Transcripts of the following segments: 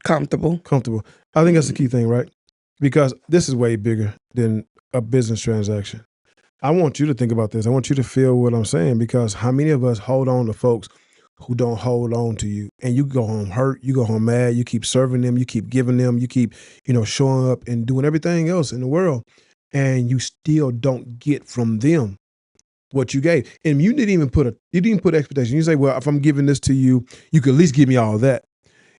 Comfortable. I think that's the key thing, right? Because this is way bigger than a business transaction. I want you to think about this. I want you to feel what I'm saying, because how many of us hold on to folks who don't hold on to you, and you go home hurt, you go home mad, you keep serving them, you keep giving them, you keep, showing up and doing everything else in the world, and you still don't get from them what you gave. And you didn't even put expectation. You say, well, if I'm giving this to you, you could at least give me all of that.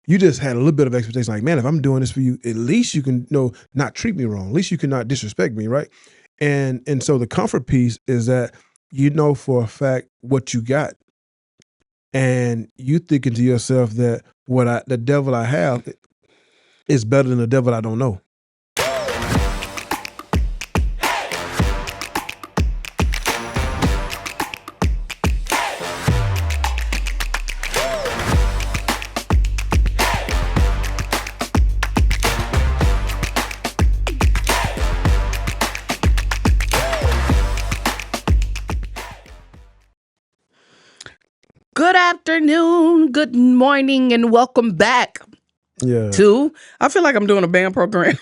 You just had a little bit of expectation, like, man, if I'm doing this for you, at least you can not treat me wrong. At least you can not disrespect me, right? And so the comfort piece is that you know for a fact what you got. And you thinking to yourself that the devil I have is better than the devil I don't know. Good afternoon, good morning, and welcome back to, I feel like I'm doing a band program.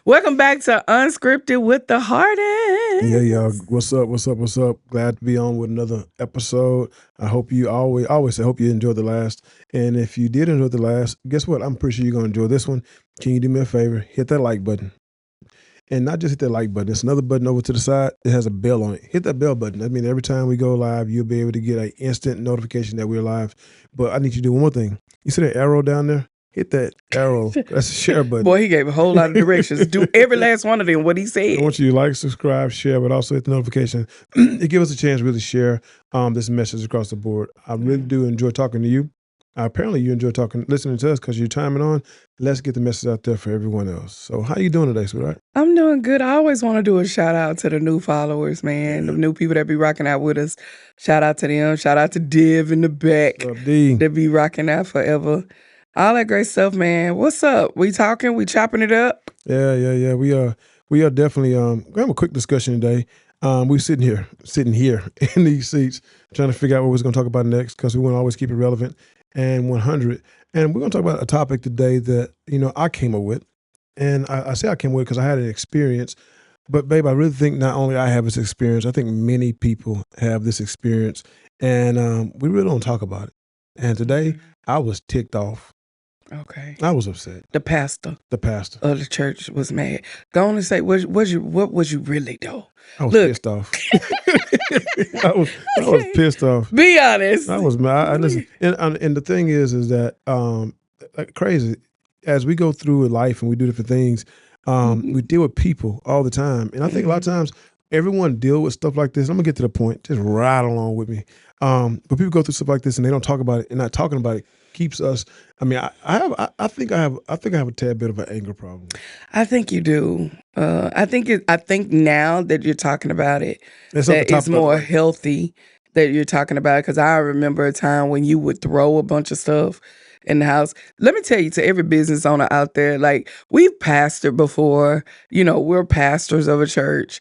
Welcome back to Unscripted with the Harden. Yeah, y'all. What's up? Glad to be on with another episode. I hope you always say, hope you enjoyed the last. And if you did enjoy the last, guess what? I'm pretty sure you're going to enjoy this one. Can you do me a favor? Hit that like button. And not just hit that like button. There's another button over to the side. It has a bell on it. Hit that bell button. That means every time we go live, you'll be able to get an instant notification that we're live. But I need you to do one more thing. You see that arrow down there? Hit that arrow. That's the share button. Boy, he gave a whole lot of directions. Do every last one of them, what he said. I want you to like, subscribe, share, but also hit the notification. It gives us a chance to really share this message across the board. I really do enjoy talking to you. Apparently you enjoy listening to us because you're timing on. Let's get the message out there for everyone else. So how you doing today, sweetheart? I'm doing good. I always want to do a shout out to the new followers, man. The new people that be rocking out with us. Shout out to them. Shout out to Div in the back. What's up, D? That be rocking out forever. All that great stuff, man. What's up? We talking? We chopping it up? Yeah. We are definitely we have a quick discussion today. We're sitting here in these seats trying to figure out what we're going to talk about next, because we want to always keep it relevant and 100. And we're going to talk about a topic today that, I came up with. And I say I came up with because I had an experience. But, babe, I really think not only I have this experience, I think many people have this experience. And we really don't talk about it. And today, I was ticked off. Okay. I was upset. The pastor of the church was mad. Go on and say, what was you really do? I was pissed off. I was pissed off. Be honest. I was mad. I listen, and the thing is that crazy, as we go through life and we do different things, we deal with people all the time. And I think a lot of times everyone deal with stuff like this. I'm gonna get to the point. Just ride along with me. But people go through stuff like this and they don't talk about it. And not talking about it keeps us. I mean, I think I have a tad bit of an anger problem. I think you do. I think now that you're talking about it, that it's more healthy that you're talking about it. Because I remember a time when you would throw a bunch of stuff in the house. Let me tell you, to every business owner out there, like, we've pastored before. We're pastors of a church.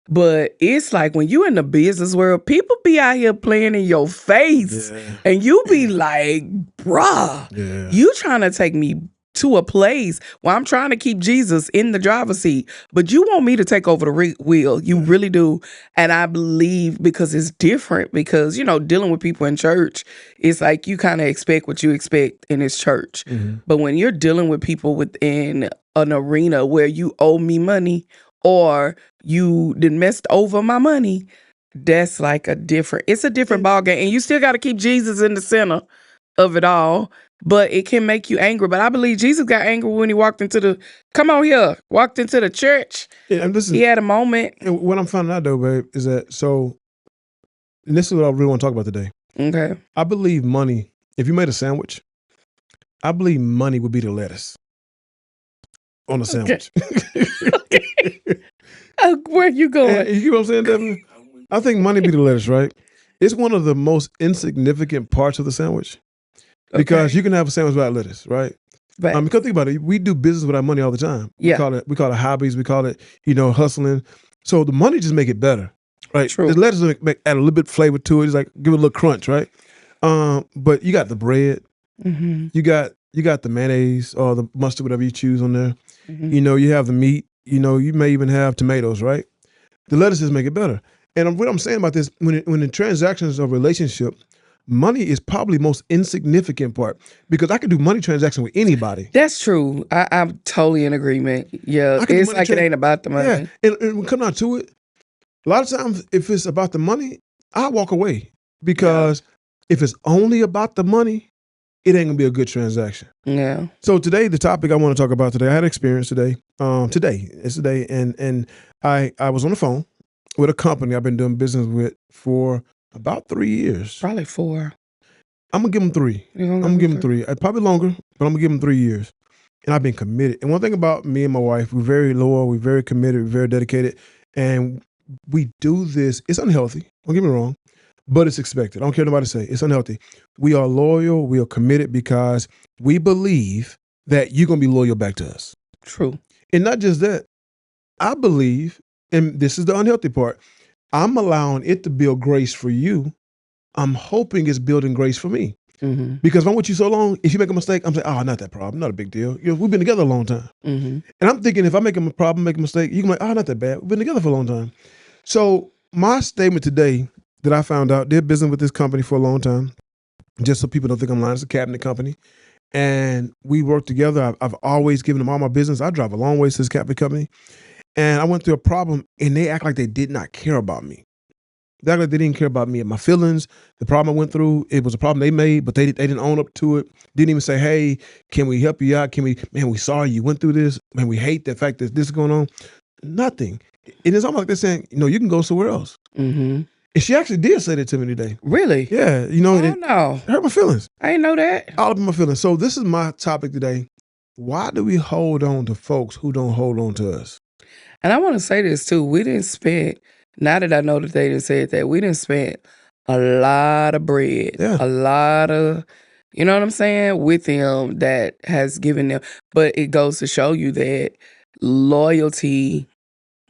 But it's like when you in the business world, people be out here playing in your face. Yeah. And you be like, bruh, you trying to take me to a place where I'm trying to keep Jesus in the driver's seat, but you want me to take over the wheel. You really do. And I believe because it's different, because, dealing with people in church, it's like you kind of expect what you expect in this church. Mm-hmm. But when you're dealing with people within an arena where you owe me money, or you done messed over my money, that's like it's a different ballgame. And you still got to keep Jesus in the center of it all, but it can make you angry. But I believe Jesus got angry when he walked into the church. Yeah, and he had a moment. And what I'm finding out though, babe, is that, and this is what I really want to talk about today. Okay. I believe money, if you made a sandwich, I believe money would be the lettuce on a sandwich. Okay. Where you going? You know what I'm saying, Devin? I think money be the lettuce, right? It's one of the most insignificant parts of the sandwich, because you can have a sandwich without lettuce, right? Because think about it, we do business with our money all the time. Yeah. We call it hobbies. We call it, hustling. So the money just make it better, right? True. The lettuce add a little bit of flavor to it. It's like give it a little crunch, right? But you got the bread. Mm-hmm. You got You got the mayonnaise or the mustard, whatever you choose on there. Mm-hmm. You know, you have the meat. You know, you may even have tomatoes, right? The lettuces make it better. And what I'm saying about this, when the transactions of a relationship, money is probably the most insignificant part because I can do money transaction with anybody. That's true. I'm totally in agreement. Yeah, it's like it ain't about the money. Yeah, and when it comes down to it, a lot of times if it's about the money, I walk away because if it's only about the money, it ain't gonna be a good transaction. Yeah. So today, the topic I want to talk about today, I had experience today. Today, and I was on the phone with a company I've been doing business with for about 3 years. Probably 4. I'm gonna give them 3. I'm gonna give them 3. Probably longer, but I'm gonna give them 3 years. And I've been committed. And one thing about me and my wife, we're very loyal, we're very committed, we're very dedicated, and we do this. It's unhealthy. Don't get me wrong, but it's expected. I don't care what nobody say. It's unhealthy. We are loyal. We are committed because we believe that you're gonna be loyal back to us. True. And not just that, I believe, and this is the unhealthy part, I'm allowing it to build grace for you. I'm hoping it's building grace for me. Mm-hmm. Because if I'm with you so long, if you make a mistake, I'm saying, oh, not that problem, not a big deal. You know, we've been together a long time. Mm-hmm. And I'm thinking if I make a problem, make a mistake, you can be like, oh, not that bad. We've been together for a long time. So my statement today that I found out, did business with this company for a long time, just so people don't think I'm lying, it's a cabinet company. And we work together. I've always given them all my business. I drive a long ways to this cabinet company. And I went through a problem and they act like they did not care about me. They act like they didn't care about me and my feelings. The problem I went through, it was a problem they made, but they didn't own up to it. Didn't even say, hey, can we help you out? Man, we saw you went through this. Man, we hate the fact that this is going on. Nothing. And it's almost like they're saying, you can go somewhere else. Mm-hmm. And she actually did say that to me today. Really? Yeah. No. It hurt my feelings. I didn't know that. All up in my feelings. So this is my topic today. Why do we hold on to folks who don't hold on to us? And I want to say this too. We didn't spend, now that I know that they didn't say that, we didn't spend a lot of bread, a lot of, you know what I'm saying, with them that has given them. But it goes to show you that loyalty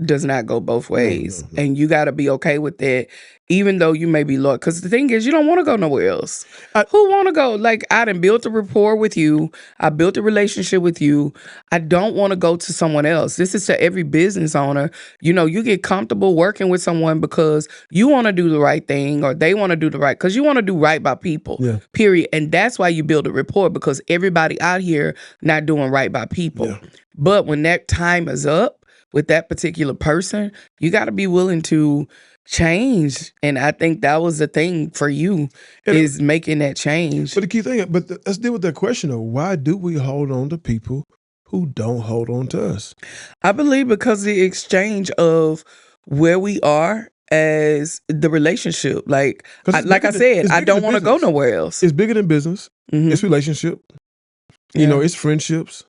does not go both ways. No. And you got to be okay with that, even though you may be loyal. Because the thing is, you don't want to go nowhere else. Who want to go? Like, I done built a rapport with you. I built a relationship with you. I don't want to go to someone else. This is to every business owner. You get comfortable working with someone because you want to do the right thing or they want to do the right, because you want to do right by people, period. And that's why you build a rapport, because everybody out here not doing right by people. Yeah. But when that time is up, with that particular person, you got to be willing to change. And I think that was the thing for you, is making that change. But the key thing, let's deal with that question of why do we hold on to people who don't hold on to us? I believe because the exchange of where we are as the relationship. Like I said, I don't want to go nowhere else. It's bigger than business. Mm-hmm. It's relationship. It's friendships.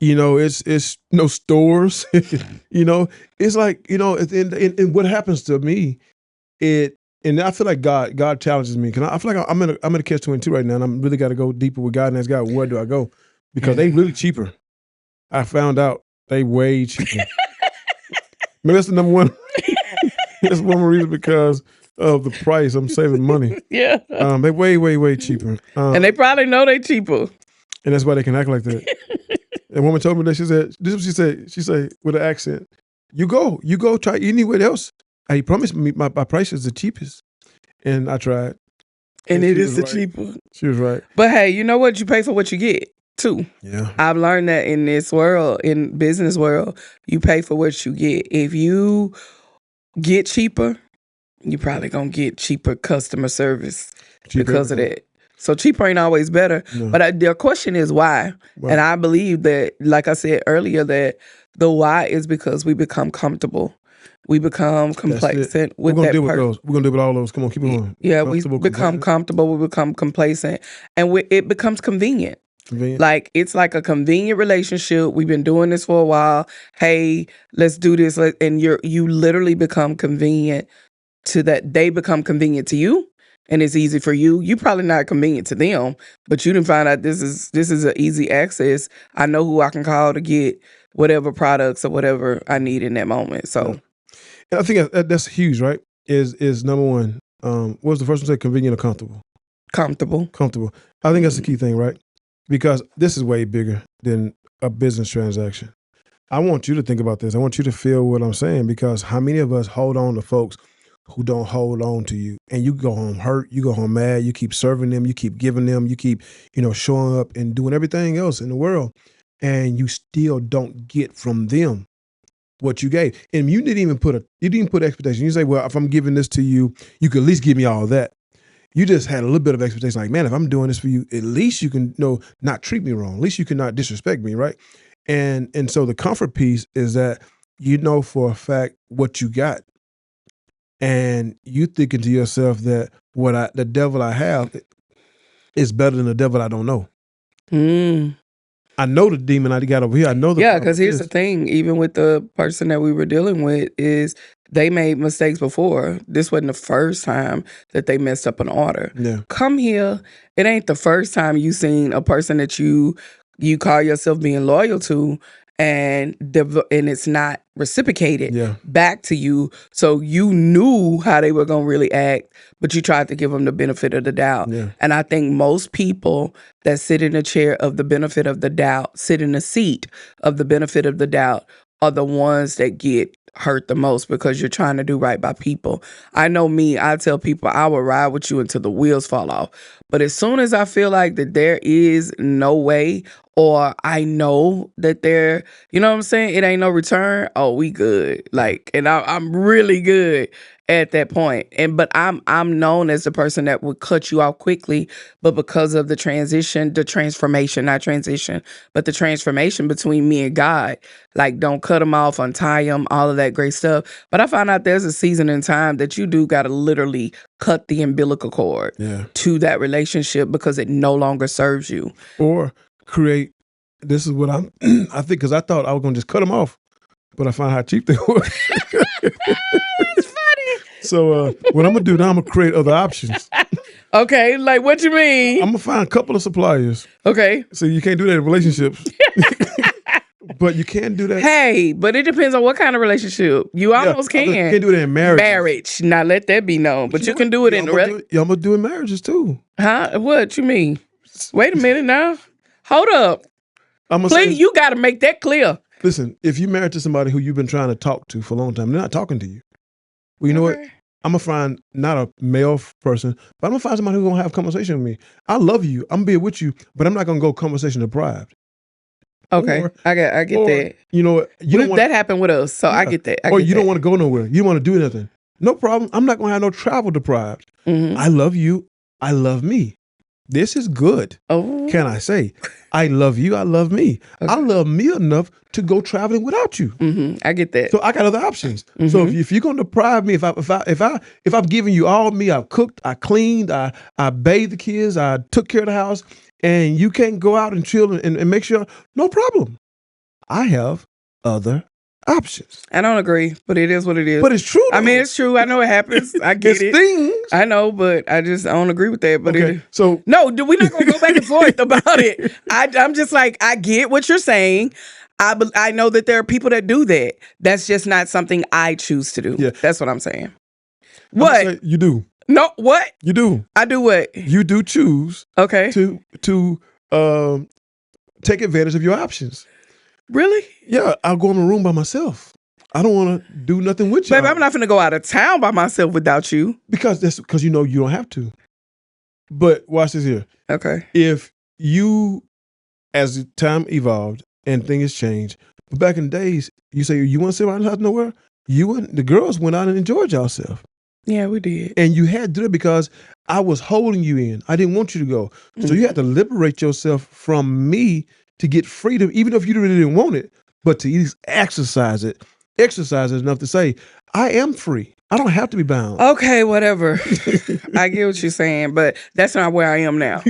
It's no stores. It's like, and what happens to me, and I feel like God challenges me, because I feel like I'm in a catch-22 right now, and I'm really got to go deeper with God and ask God, where do I go? Because they really cheaper. I found out they way cheaper. Maybe that's the number one. That's one more reason, because of the price. I'm saving money. Yeah. They way cheaper. And they probably know they cheaper. And that's why they can act like that. And woman told me that, she said, this is what she said. She said, with an accent, you go try anywhere else. He promised me my price is the cheapest. And I tried. And it is the cheaper. She was right. But hey, you know what? You pay for what you get too. Yeah. I've learned that in this world, in business world, you pay for what you get. If you get cheaper, you probably gonna get cheaper customer service because of that. So cheaper ain't always better. No. But the question is why. And I believe that, like I said earlier, that the why is because we become comfortable. We become complacent with that person. We're going to deal with all those. Come on, keep it on. Yeah, we become comfortable. We become complacent. And it becomes convenient. Like, it's like a convenient relationship. We've been doing this for a while. Hey, let's do this. And you literally become convenient to that. They become convenient to you. And it's easy for you. You probably not convenient to them, but you didn't find out this is an easy access. I know who I can call to get whatever products or whatever I need in that moment. So, and I think that's huge, right? Is number one. What was the first one say? Convenient or comfortable? Comfortable. I think that's the key thing, right? because this is way bigger than a business transaction. I want you to think about this. I want you to feel what I'm saying, because how many of us hold on to folks who don't hold on to you, and you go home hurt, you go home mad, you keep serving them, you keep giving them, you keep, showing up and doing everything else in the world, and you still don't get from them what you gave. And you didn't put expectations. You say, well, if I'm giving this to you, you can at least give me all that. You just had a little bit of expectation, like, man, if I'm doing this for you, at least you can not treat me wrong. At least you cannot disrespect me, right? And so the comfort piece is that you know for a fact what you got. And you thinking to yourself that the devil I have is better than the devil I don't know. I know the demon I got over here. I know the because here's the thing. Even with the person that we were dealing with, is they made mistakes before. This wasn't the first time that they messed up an order. Yeah. Come here. It ain't the first time you seen a person that you call yourself being loyal to, and it's not reciprocated back to you. So you knew how they were going to really act, but you tried to give them the benefit of the doubt. Yeah. And I think most people that sit in the chair of the benefit of the doubt, sit in the seat of the benefit of the doubt, are the ones that get hurt the most, because you're trying to do right by people. I know me, I tell people I will ride with you until the wheels fall off. But as soon as I feel like that there is no way, or I know that there, you know what I'm saying, it ain't no return, oh, we good. Like, and I'm really good at that point. But I'm known as the person that would cut you off quickly, but because of the transformation between me and God, like, don't cut them off, untie them, all of that great stuff. But I found out there's a season in time that you do got to literally cut the umbilical cord to that relationship, because it no longer serves you. Or create, this is what I think, because I thought I was going to just cut them off, but I found how cheap they were. It's funny. So what I'm going to do now, I'm going to create other options. Okay, like what you mean? I'm going to find a couple of suppliers. Okay. So you can't do that in relationships. But you can do that. Hey, but it depends on what kind of relationship. You almost can. You can't do it in marriage. Marriage. Now let that be known. But you can do it in I'm going to do it in marriages too. Huh? What you mean? Wait a minute now. Hold up. Please, you got to make that clear. Listen, if you're married to somebody who you've been trying to talk to for a long time, they're not talking to you. Well, you know what? I'm going to find not a male person, but I'm going to find somebody who's going to have a conversation with me. I love you. I'm going to be with you, but I'm not going to go conversation deprived. Okay, I get that. You know what? That happened with us, so I get that. You don't want to go nowhere. You don't want to do nothing. No problem. I'm not going to have no travel deprived. Mm-hmm. I love you. I love me. This is good. Oh. Can I say? I love you. I love me. Okay. I love me enough to go traveling without you. Mm-hmm. I get that. So I got other options. Mm-hmm. So if you're going to deprive me, if I've given you all of me, I've cooked, I cleaned, I bathed the kids, I took care of the house, and you can't go out and chill and make sure, no problem. I have other options. I don't agree, but it is what it is. But it's true, though. I mean, it's true. I know it happens. I get it. Things. I know, but I don't agree with that. But okay, so no, we're not going to go back and forth about it. I'm just like, I get what you're saying. I know that there are people that do that. That's just not something I choose to do. Yeah. That's what I'm saying. What? You do. No, what? You do. I do what? You do choose to take advantage of your options. Really? Yeah, I'll go in my room by myself. I don't want to do nothing with you. Baby, I'm not going to go out of town by myself without you. Because you know you don't have to. But watch this here. Okay. If you, as time evolved and things changed, but back in the days, you say you want to sit around the house nowhere, the girls went out and enjoyed yourself. Yeah, we did. And you had to do it because I was holding you in. I didn't want you to go. So you had to liberate yourself from me to get freedom, even if you really didn't want it, but to at least exercise it. Exercise is enough to say, I am free. I don't have to be bound. Okay, whatever. I get what you're saying, but that's not where I am now.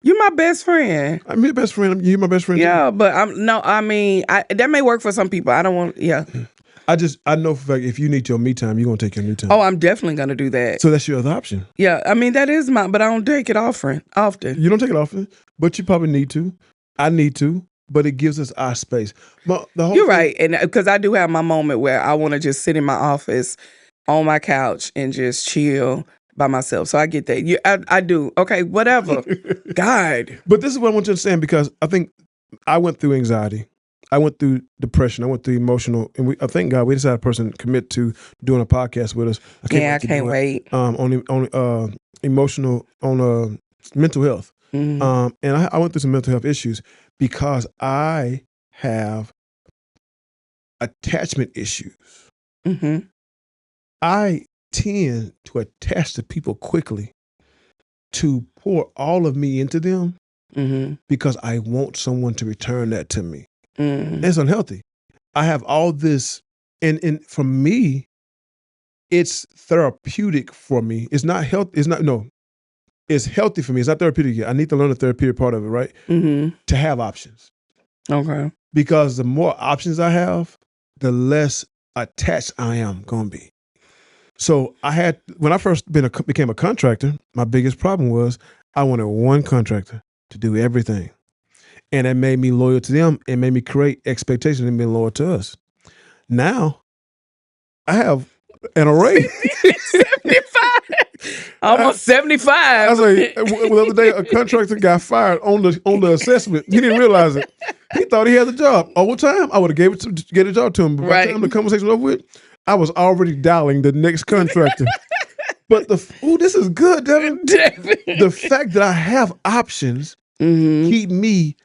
You're my best friend. I'm your best friend. You're my best friend too. But that may work for some people. I don't want, I know for a fact if you need your me time, you're going to take your me time. Oh, I'm definitely going to do that. So that's your other option. Yeah, I mean, that is but I don't take it often. You don't take it often, but you probably need to. I need to, but it gives us our space. But you're right, and because I do have my moment where I want to just sit in my office on my couch and just chill, by myself. So I get that. I do. Okay, whatever. God. But this is what I want you to understand, because I think I went through anxiety. I went through depression. I went through emotional, and I thank God we just had a person commit to doing a podcast with us. I can't wait. On emotional, on mental health. Mm-hmm. And I went through some mental health issues because I have attachment issues. Mm-hmm. I tend to attach to people quickly, to pour all of me into them, mm-hmm. because I want someone to return that to me. Mm-hmm. It's unhealthy. I have all this, and for me, it's therapeutic for me. It's not health. It's healthy for me. It's not therapeutic yet. I need to learn the therapeutic part of it, right? Mm-hmm. To have options. Okay. Because the more options I have, the less attached I am going to be. So when I first became a contractor, my biggest problem was I wanted one contractor to do everything. And that made me loyal to them and made me create expectations and be loyal to us. Now, I have an array. 75. Almost 75. I was like, the other day, a contractor got fired on the assessment. He didn't realize it. He thought he had the job. Overtime, I would have get a job to him. But by the time the conversation was over with, I was already dialing the next contractor. But this is good, Devin. The fact that I have options keep me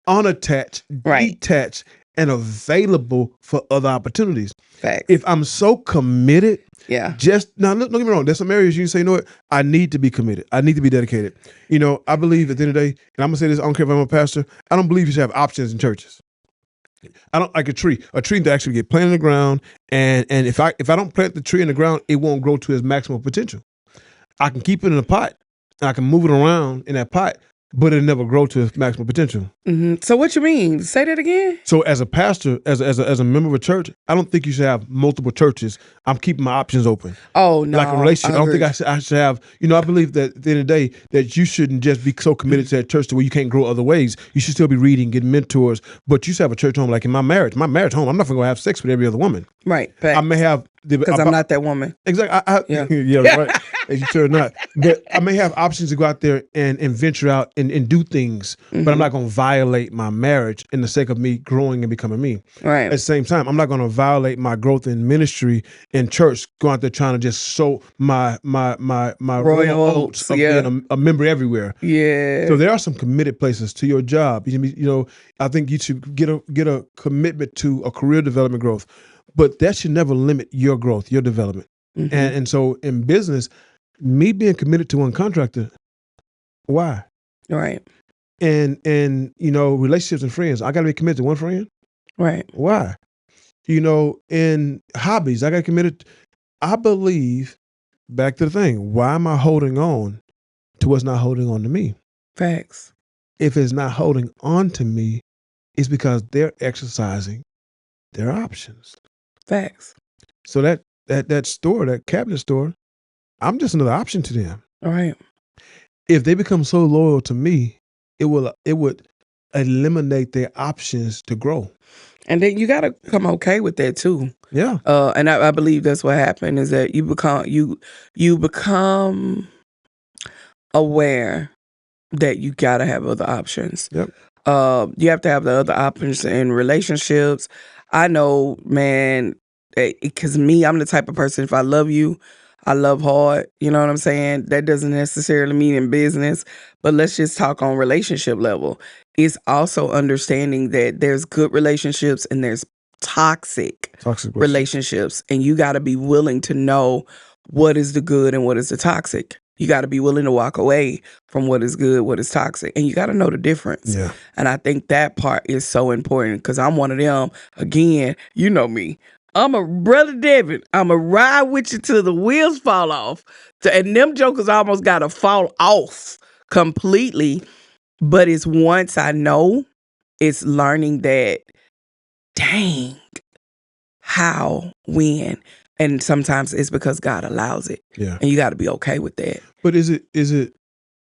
unattached, detached, and available for other opportunities. Facts. If I'm so committed, now don't get me wrong, there's some areas you can say, you know what, I need to be committed. I need to be dedicated. I believe at the end of the day, and I'm gonna say this, I don't care if I'm a pastor, I don't believe you should have options in churches. I don't like a tree that actually get planted in the ground, and if I don't plant the tree in the ground, it won't grow to its maximum potential. I can keep it in a pot and I can move it around in that pot, but it'll never grow to its maximum potential. Mm-hmm. So what you mean? Say that again. So as a pastor, as a member of a church, I don't think you should have multiple churches. I'm keeping my options open. Oh, no. Like a relationship, I don't think I should have, I believe that at the end of the day, that you shouldn't just be so committed to that church to where you can't grow other ways. You should still be reading, getting mentors, but you should have a church home. Like in my marriage home, I'm not going to have sex with every other woman. Right. I may have... Because I'm not that woman. Exactly. Yeah, right. You sure not. But I may have options to go out there and venture out and do things, but I'm not going to violate my marriage in the sake of me growing and becoming me. Right. At the same time, I'm not going to violate my growth in ministry in church, going out there trying to just sow my royal oats of being a member everywhere. Yeah. So there are some committed places to your job. I think you should get a commitment to a career development growth. But that should never limit your growth, your development. Mm-hmm. And so in business, me being committed to one contractor, why? Right. And relationships and friends, I got to be committed to one friend. Right. Why? In hobbies, I got committed. I believe, back to the thing, why am I holding on to what's not holding on to me? Facts. If it's not holding on to me, it's because they're exercising their options. Facts. So that store, that cabinet store, I'm just another option to them. All right. If they become so loyal to me, it would eliminate their options to grow. And then you got to come okay with that too. Yeah. And I believe that's what happened, is that you become aware that you got to have other options. Yep. You have to have the other options in relationships. I know, man, because I'm the type of person, if I love you, I love hard. You know what I'm saying? That doesn't necessarily mean in business, but let's just talk on relationship level. It's also understanding that there's good relationships and there's toxic relationships. And you got to be willing to know what is the good and what is the toxic. You got to be willing to walk away from what is good, what is toxic. And you got to know the difference. Yeah. And I think that part is so important, because I'm one of them. Again, you know me. I'm a brother David. I'm a ride with you till the wheels fall off. And them jokers almost got to fall off completely. But it's once I know, it's learning that, dang, how, when. And sometimes it's because God allows it. Yeah. And you got to be okay with that. But is it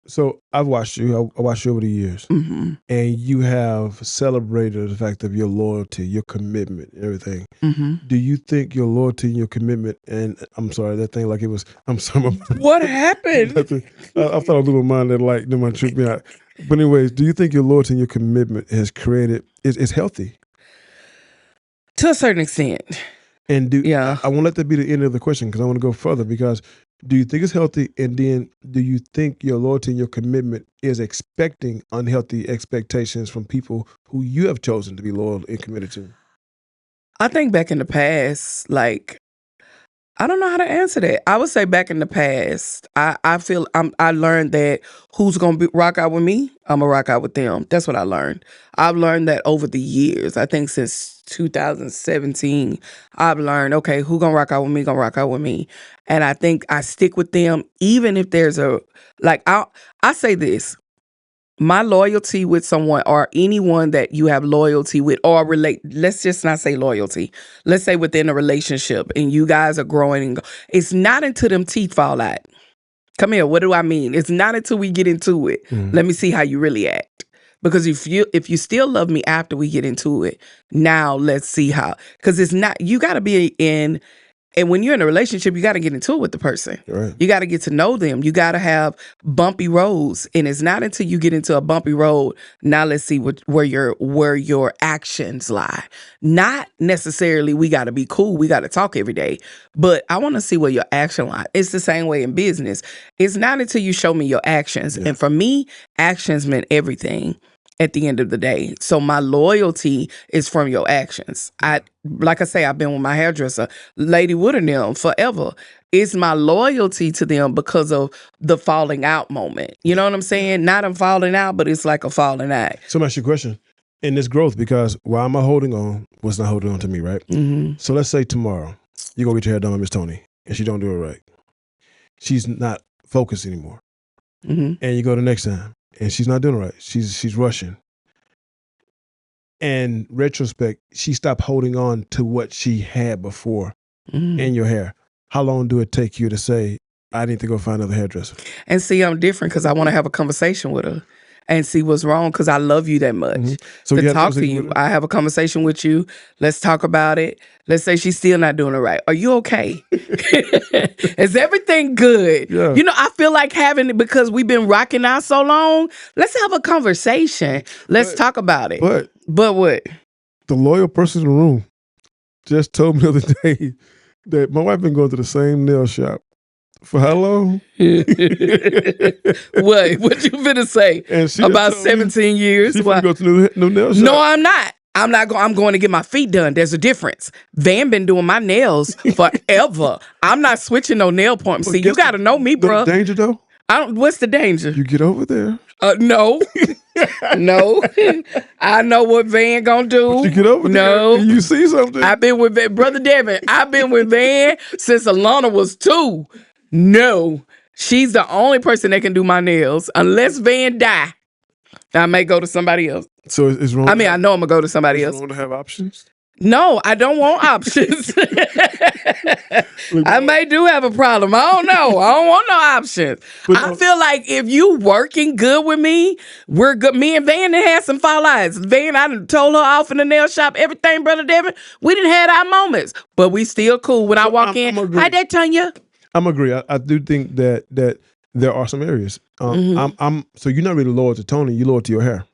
So I've watched you. I watched you over the years, Mm-hmm. and you have celebrated the fact of your loyalty, your commitment, everything. Mm-hmm. Do you think your loyalty and your commitment, and I'm sorry, that thing like it was, I'm sorry. What happened? I thought a little mind that like, didn't want to trip me out. But anyways, do you think your loyalty and your commitment has created, is healthy? To a certain extent. And I won't let that be the end of the question because I want to go further because do you think it's healthy? And then do you think your loyalty and your commitment is expecting unhealthy expectations from people who you have chosen to be loyal and committed to? I think back in the past, like, I don't know how to answer that. I would say back in the past, I feel I learned that who's going to rock out with me, I'm going to rock out with them. That's what I learned. I've learned that over the years. I think since 2017, I've learned, okay, who going to rock out with me, going to rock out with me. And I think I stick with them even if there's I say this. My loyalty with someone or anyone that you have loyalty with or let's just not say loyalty. Let's say within a relationship and you guys are growing. It's not until them teeth fall out. Come here, what do I mean? It's not until we get into it. Mm-hmm. Let me see how you really act. Because if you still love me after we get into it, now let's see how. Because it's not, you got to be in. And when you're in a relationship, you got to get into it with the person. Right. You got to get to know them. You got to have bumpy roads. And it's not until you get into a bumpy road, now let's see where your actions lie. Not necessarily we got to be cool. We got to talk every day. But I want to see where your action lie. It's the same way in business. It's not until you show me your actions. Yeah. And for me, actions meant everything. At the end of the day. So my loyalty is from your actions. Like I say, I've been with my hairdresser, Lady Wood and them forever. It's my loyalty to them because of the falling out moment. You know what I'm saying? Not them falling out, but it's like a falling out. So let me ask you a question. In this growth, because why am I holding on? What's not holding on to me, right? Mm-hmm. So let's say tomorrow, you go get your hair done by Miss Tony, and she don't do it right. She's not focused anymore. Mm-hmm. And you go the next time. And she's not doing it right. She's rushing. And retrospect, she stopped holding on to what she had before in your hair. How long do it take you to say, I need to go find another hairdresser? And see, I'm different because I want to have a conversation with her and see what's wrong because I love you that much. Mm-hmm. So to talk to you, I have a conversation with you. Let's talk about it. Let's say she's still not doing it right. Are you okay? Is everything good? Yeah. You know, I feel like having it because we've been rocking out so long. Let's have a conversation. Let's talk about it. But what? The loyal person in the room just told me the other day that my wife been going to the same nail shop. For how long? What you finna say? About 17 years? She finna go to new nail shop. No, I'm not. I'm going to get my feet done. There's a difference. Van been doing my nails forever. I'm not switching no nail appointments. See, you got to know me, bro. The danger, though? What's the danger? You get over there. No. No. I know what Van gonna do. But you get over there and you see something. I've been with Van. Brother Devin, I've been with Van since Alana was 2. No. She's the only person that can do my nails. Unless Van die, I may go to somebody else. So it's wrong. I mean, I know I'm going to go to somebody else. It's wrong to have options? No, I don't want options. I may do have a problem. I don't know. I don't want no options. I feel like if you working good with me, we're good. Me and Van done had some fallouts. Van, I done told her off in the nail shop, everything, Brother Devin. We didn't have our moments, but we still cool. When I walk in, hi there, Tonya. I'm agree. I do think that there are some areas. So you're not really loyal to Tony. You're loyal to your hair.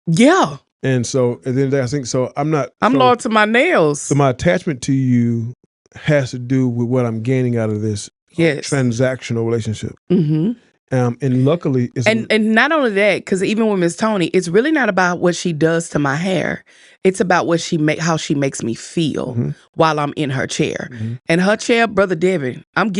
Yeah. And so at the end of the day, I think so. I'm loyal to my nails. So my attachment to you has to do with what I'm gaining out of this transactional relationship. Mm-hmm. And luckily, it's and not only that, because even with Miss Tony, it's really not about what she does to my hair. It's about what how she makes me feel while I'm in her chair. Mm-hmm. And her chair, Brother Devin, I'm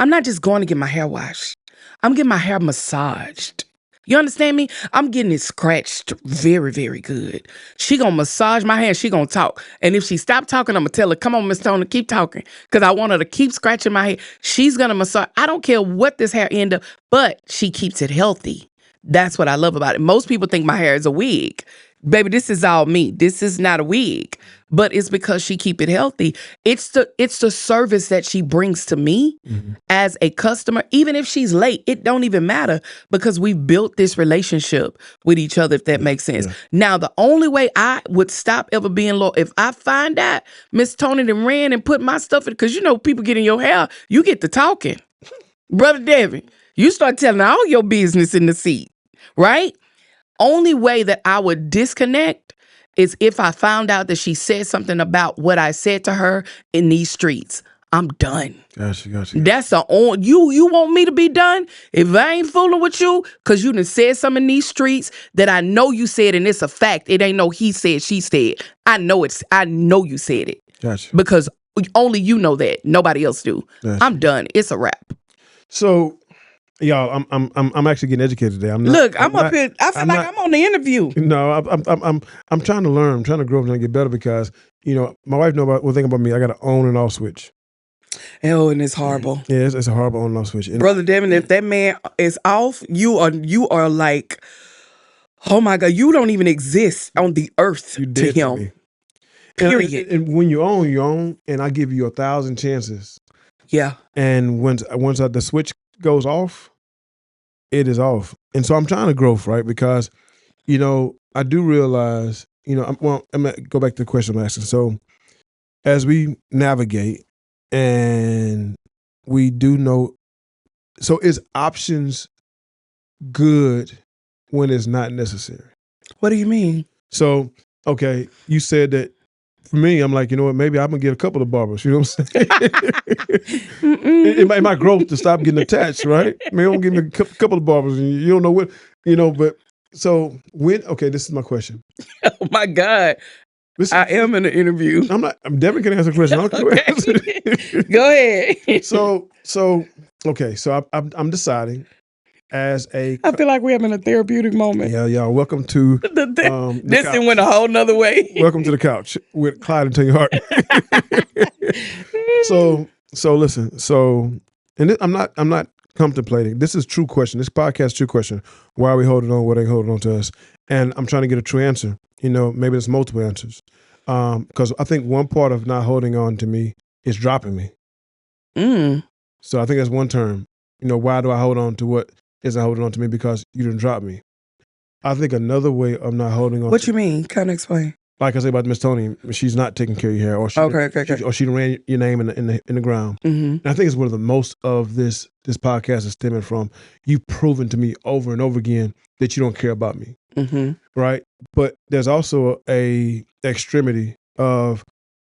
not just going to get my hair washed. I'm getting my hair massaged. You understand me? I'm getting it scratched very, very good. She gonna massage my hair. She gonna talk. And if she stop talking, I'm gonna tell her, come on, Miss Tony, keep talking. Because I want her to keep scratching my hair. She's gonna massage. I don't care what this hair end up, but she keeps it healthy. That's what I love about it. Most people think my hair is a wig. Baby, this is all me. This is not a wig. but it's because she keep it healthy. It's the service that she brings to me as a customer. Even if she's late, it don't even matter because we built this relationship with each other, if that makes sense. Now, the only way I would stop ever being loyal, if I find out Miss Tony done ran and put my stuff in, because people get in your hair, you get to talking. Brother Devin, you start telling all your business in the seat, right? Only way that I would disconnect is if I found out that she said something about what I said to her in these streets. I'm done. Gotcha. That's you want me to be done? If I ain't fooling with you, because you done said something in these streets that I know you said, and it's a fact. It ain't no he said, she said. I know you said it. Gotcha. Because only you know that. Nobody else do. Gotcha. I'm done. It's a wrap. So, y'all, I'm actually getting educated today. I'm up here. I feel like I'm on the interview. No, I'm trying to learn. I'm trying to grow up and get better because my wife knows one thing about me. I got to on and off switch. Oh, and it's horrible. Yeah, it's a horrible on and off switch. And Brother Devin, if that man is off, you are like, oh my God, you don't even exist on the earth to him. Period. And when you own, and I give you 1,000 chances. Yeah. And once the switch goes off, it is off. And so I'm trying to grow, right? Because, I do realize, I'm going to go back to the question I'm asking. So as we navigate and we do know, so is options good when it's not necessary? What do you mean? So, okay, you said that. For me, I'm like, you know what? Maybe I'm gonna get a couple of barbers. You know what I'm saying? it might grow to stop getting attached, right? Maybe I'm gonna give me a couple of barbers, and you don't know what, But so when? Okay, this is my question. Oh my God, I am in an interview. I'm not. I'm definitely gonna answer a question. Okay. Go ahead. So okay. So I'm deciding. I feel like we're having a therapeutic moment. Yeah, y'all. Welcome to this thing went a whole nother way. Welcome to the couch with Clyde and Tonya Harden. So listen. So, and I'm not contemplating. This is true question. This podcast true question. Why are we holding on? What ain't holding on to us? And I'm trying to get a true answer. Maybe there's multiple answers. Because I think one part of not holding on to me is dropping me. So I think that's one term. Why do I hold on to what isn't holding on to me? Because you didn't drop me. I think another way of not holding on. What you mean? Kind of explain. Like I say about Miss Tony, she's not taking care of your hair, or she ran your name in the ground. And I think it's one of the most of this podcast is stemming from you proving to me over and over again that you don't care about me, right? But there's also a extremity of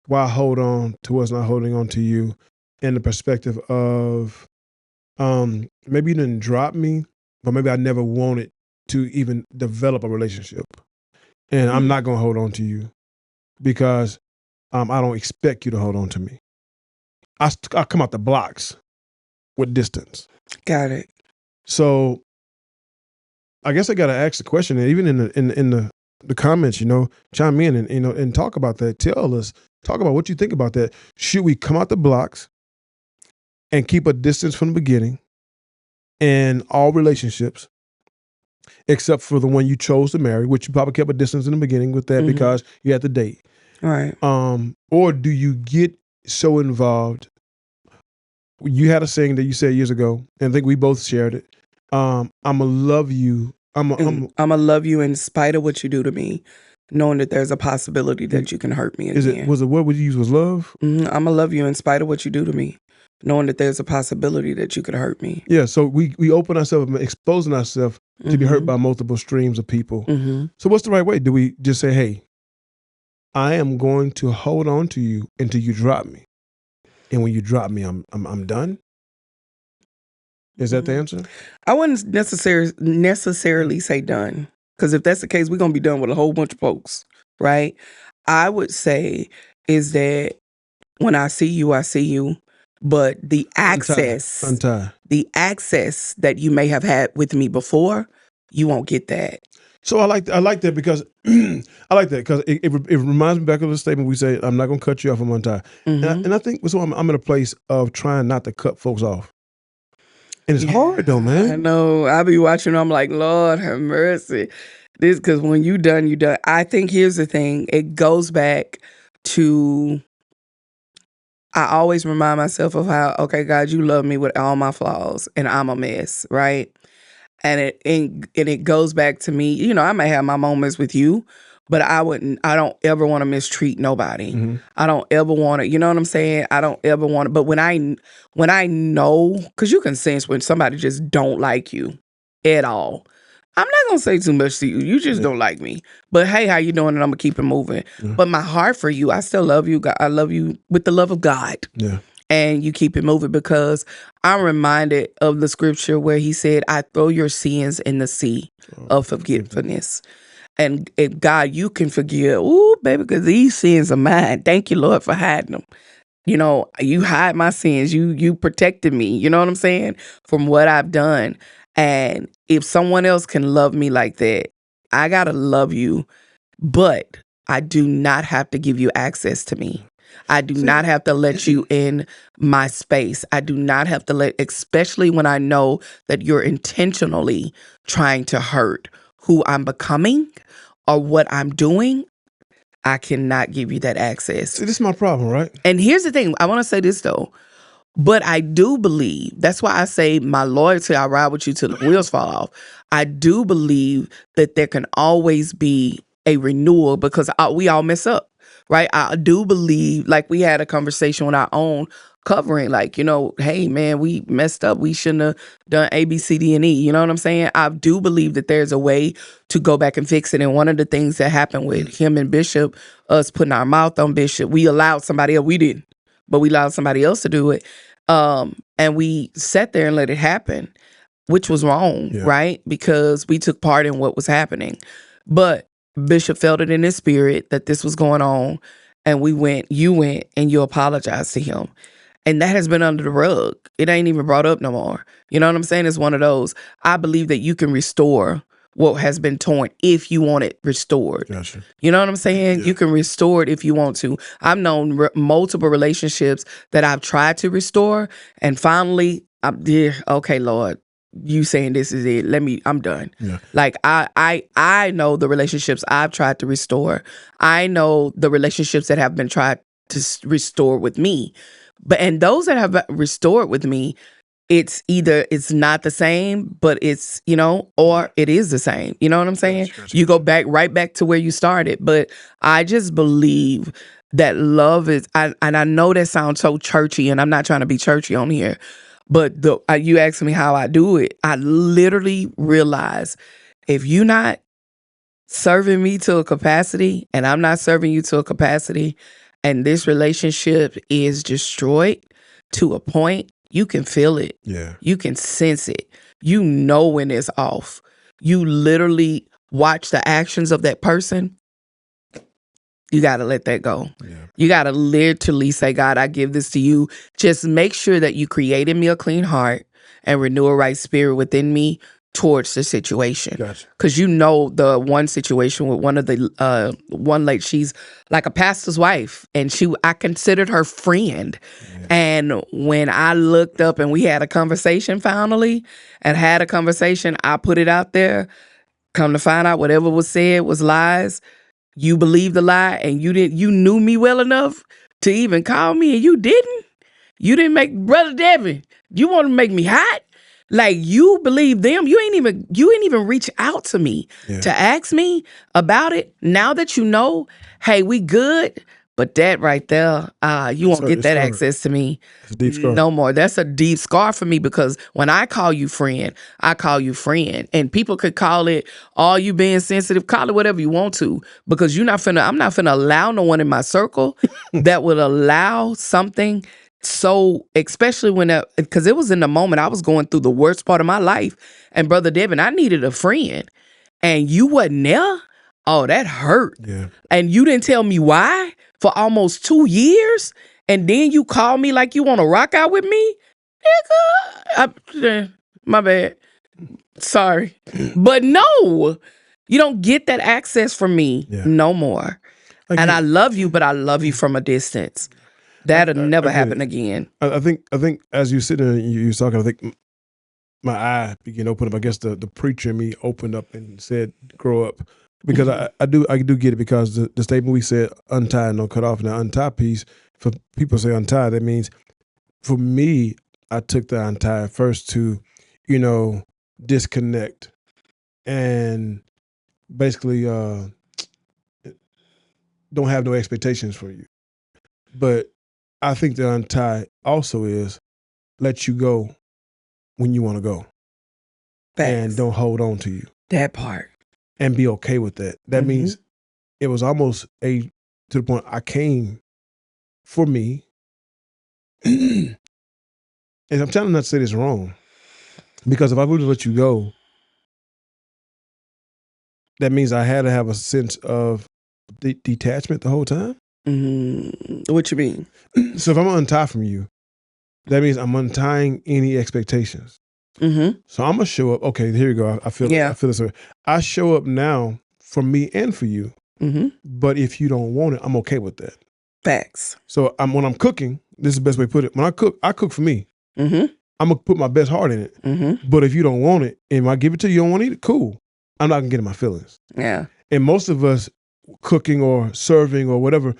why I hold on to what's not holding on to you, in the perspective of maybe you didn't drop me, but maybe I never wanted to even develop a relationship. And I'm not going to hold on to you because I don't expect you to hold on to me. I come out the blocks with distance. Got it. So I guess I got to ask the question, and even in the comments, chime in and talk about that. Talk about what you think about that. Should we come out the blocks and keep a distance from the beginning in all relationships, except for the one you chose to marry, which you probably kept a distance in the beginning with that because you had to date. Right. Or do you get so involved? You had a saying that you said years ago, and I think we both shared it. I'm going to love you. I'm going to love you in spite of what you do to me, knowing that there's a possibility that you can hurt me again. Was it what would you use? Was love? I'm going to love you in spite of what you do to me, knowing that there's a possibility that you could hurt me. Yeah, so we open ourselves, exposing ourselves to be hurt by multiple streams of people. So what's the right way? Do we just say, hey, I am going to hold on to you until you drop me. And when you drop me, I'm done? Is that the answer? I wouldn't necessarily say done. Because if that's the case, we're going to be done with a whole bunch of folks, right? I would say is that when I see you. But the access, the access that you may have had with me before, you won't get that. So I like that because it reminds me back of the statement we say, I'm not going to cut you off from untie. And I think so. I'm in a place of trying not to cut folks off. And it's hard though, man. I know. I be watching, I'm like, Lord have mercy. This, because when you done. I think here's the thing. It goes back I always remind myself of how, okay, God, you love me with all my flaws and I'm a mess, right? And it goes back to me, you know, I may have my moments with you, but I don't ever want to mistreat nobody. Mm-hmm. I don't ever want to, you know what I'm saying? I don't ever want to, but when I know, because you can sense when somebody just don't like you at all. I'm not going to say too much to you. You just don't like me. But hey, how you doing? And I'm going to keep it moving. Yeah. But my heart for you, I still love you. I love you with the love of God. Yeah. And you keep it moving, because I'm reminded of the scripture where he said, I throw your sins in the sea of forgiveness. And if God, you can forgive. Ooh, baby, because these sins are mine. Thank you, Lord, for hiding them. You know, you hide my sins. You protected me. You know what I'm saying? From what I've done. And if someone else can love me like that, I got to love you. But I do not have to give you access to me. I do not have to let you in my space. I do not have to especially when I know that you're intentionally trying to hurt who I'm becoming or what I'm doing. I cannot give you that access. See, this is my problem, right? And here's the thing. I want to say this, though. But I do believe, that's why I say my loyalty, I ride with you till the wheels fall off. I do believe that there can always be a renewal, because we all mess up, right? I do believe, like we had a conversation with our own covering, like, you know, hey, man, we messed up. We shouldn't have done A, B, C, D, and E. You know what I'm saying? I do believe that there's a way to go back and fix it. And one of the things that happened with him and Bishop, us putting our mouth on Bishop, we allowed somebody else, we didn't, but we allowed somebody else to do it. And we sat there and let it happen, which was wrong, right? Because we took part in what was happening. But Bishop felt it in his spirit that this was going on. And you went and you apologized to him. And that has been under the rug. It ain't even brought up no more. You know what I'm saying? It's one of those. I believe that you can restore what has been torn if you want it restored. Gotcha. You know what I'm saying? Yeah. You can restore it if you want to. I've known multiple relationships that I've tried to restore, and finally, okay, Lord, you saying this is it. I'm done. Yeah. Like I know the relationships I've tried to restore. I know the relationships that have been tried to restore with me. And those that have restored with me, it's either it's not the same, but it's, you know, or it is the same. You know what I'm saying? Gotcha. You go right back to where you started. But I just believe that love is, and I know that sounds so churchy, and I'm not trying to be churchy on here, but you asked me how I do it. I literally realize if you're not serving me to a capacity and I'm not serving you to a capacity, and this relationship is destroyed to a point, you can feel it. Yeah. You can sense it. You know when it's off. You literally watch the actions of that person. You got to let that go. Yeah. You got to literally say, God, I give this to you. Just make sure that you create in me a clean heart and renew a right spirit within me towards the situation. Gotcha. Because you know the one situation with one of the one lady, she's like a pastor's wife, and I considered her friend. Yeah. And when I looked up and we had a conversation finally, I put it out there. Come to find out, whatever was said was lies. You believed the lie, and you knew me well enough to even call me, and you didn't make Brother Devin. You want to make me hot? Like, you believe them. You ain't even reach out to me to ask me about it. Now that you know, hey, we good. But that right there, you won't get that access to me no more. That's a deep scar for me, because when I call you friend, I call you friend. And people could call it, all you being sensitive, call it whatever you want to, because I'm not finna allow no one in my circle that would allow something. So, especially because it was in the moment I was going through the worst part of my life. And Brother Devin, I needed a friend. And you wasn't there? Oh, that hurt. Yeah. And you didn't tell me why for almost 2 years. And then you call me like you want to rock out with me? Nigga, my bad. Sorry. But no, you don't get that access from me no more. And I love you, but I love you from a distance. That'll never happen again. I think as you sit there and you talking, I think my eye began to open up. I guess the preacher in me opened up and said, grow up. because I do get it, because the statement we said, untie and don't cut off. Now, untie piece, for people say untie, that means, for me, I took the untie first to, disconnect and basically don't have no expectations for you. But I think the untie also is let you go when you want to go. Facts. And don't hold on to you. That part. And be okay with that. That means it was almost to the point I came for me. And I'm trying not to say this wrong, because if I would have let you go, that means I had to have a sense of detachment the whole time. What you mean? So if I'm gonna untie from you, that means I'm untying any expectations. So I'm gonna show up. Okay, here you go. I feel this way. I show up now for me and for you. But if you don't want it, I'm okay with that. Facts. So when I'm cooking, this is the best way to put it. When I cook for me. I'm gonna put my best heart in it. But if you don't want it, and I give it to you, you don't want to eat it, cool. I'm not gonna get in my feelings. Yeah. And most of us cooking or serving or whatever,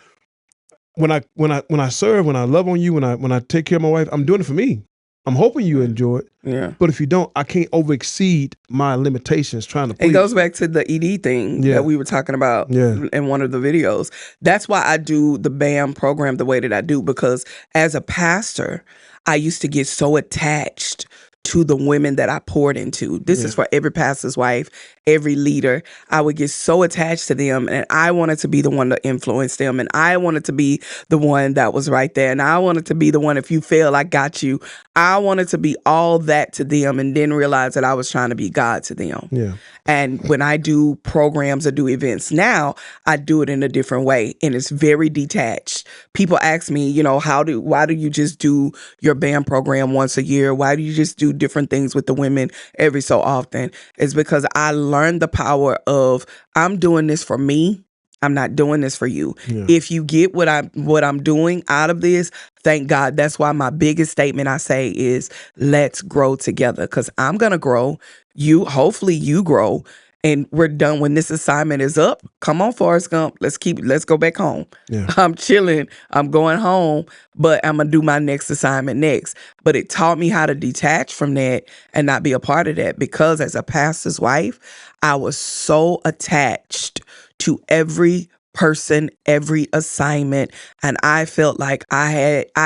when I serve, when I love on you, when I take care of my wife, I'm doing it for me. I'm hoping you enjoy it. Yeah. But if you don't, I can't overexceed my limitations trying to please. It goes back to the ED thing that we were talking about in one of the videos. That's why I do the BAM program the way that I do, because as a pastor, I used to get so attached to the women that I poured into. This is for every pastor's wife, every leader. I would get so attached to them, and I wanted to be the one to influence them, and I wanted to be the one that was right there, and I wanted to be the one, if you fail, I got you. I wanted to be all that to them, and then realize that I was trying to be God to them. Yeah. And when I do programs or do events now, I do it in a different way, and it's very detached. People ask me, why do you just do your BAM program once a year? Why do you just do different things with the women every so often? It's because I learned the power of, I'm doing this for me. I'm not doing this for you. Yeah. If you get what I'm doing out of this, thank God. That's why my biggest statement I say is, let's grow together, because I'm going to grow. Hopefully you grow. And we're done when this assignment is up. Come on, Forrest Gump. Let's go back home. Yeah. I'm chilling. I'm going home, but I'm going to do my next assignment next. But it taught me how to detach from that and not be a part of that, because as a pastor's wife, I was so attached to every person, every assignment. And I felt like it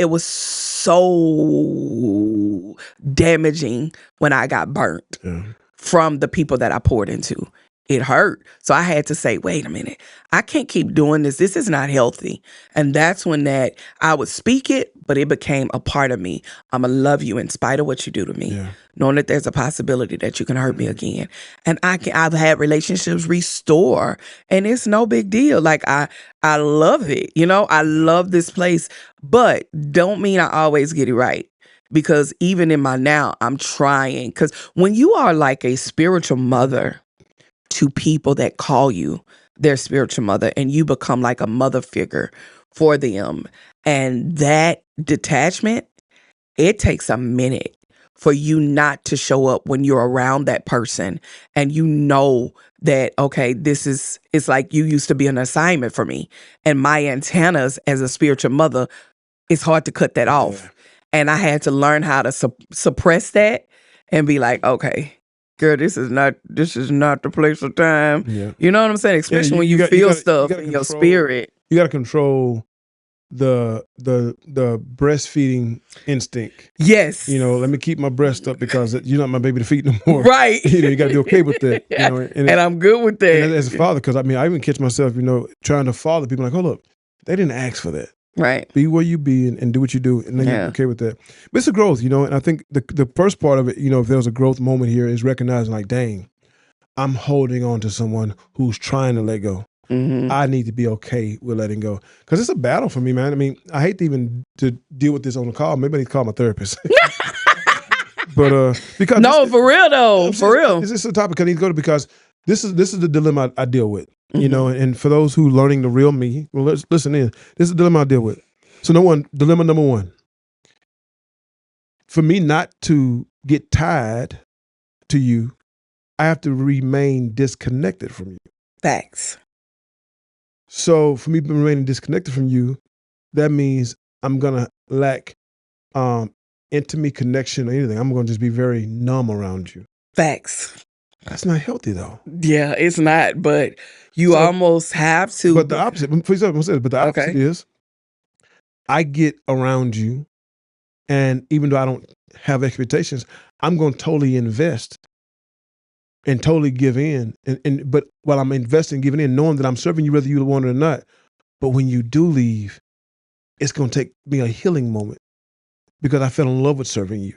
was so damaging when I got burnt from the people that I poured into. It hurt. So I had to say, wait a minute, I can't keep doing this. This is not healthy. And that's when I would speak it, but it became a part of me. I'm going to love you in spite of what you do to me, knowing that there's a possibility that you can hurt me again. And I've had relationships restore, and it's no big deal. Like I love it. I love this place, but don't mean I always get it right. Because even in my now, I'm trying. Because when you are like a spiritual mother to people that call you their spiritual mother, and you become like a mother figure for them, and that detachment, it takes a minute for you not to show up when you're around that person, and that, okay, it's like you used to be an assignment for me, and my antennas as a spiritual mother, it's hard to cut that off. And I had to learn how to suppress that and be like, okay, girl, this is not the place or time. Yeah. You know what I'm saying? Especially when you feel stuff in your spirit. You got to control the breastfeeding instinct. Yes. Let me keep my breast up because you're not my baby to feed no more. Right. You got to be okay with that. And I'm good with that. And as a father, because I even catch myself, trying to father people, like, hold up, they didn't ask for that. Right. Be where you be and do what you do, and then you're okay with that. But it's a growth, and I think the first part of it, if there's a growth moment here, is recognizing, like, dang, I'm holding on to someone who's trying to let go. Mm-hmm. I need to be okay with letting go, because it's a battle for me, man. I mean, I hate to deal with this on the call. Maybe I need to call my therapist. But because for real though, for real, it's just a topic I need to go to, because this is the dilemma I deal with. And for those who learning the real me, well, let's listen in. This is the dilemma I deal with. So dilemma number one, for me not to get tied to you I have to remain disconnected from you. Facts. So for me remaining disconnected from you, that means I'm gonna lack intimate connection or anything. I'm gonna just be very numb around you. Facts. That's not healthy though. Yeah, it's not, but you almost have to. But the opposite, is I get around you, and even though I don't have expectations, I'm gonna totally invest and totally give in. But while I'm investing, giving in, knowing that I'm serving you whether you want it or not. But when you do leave, it's gonna take me a healing moment because I fell in love with serving you.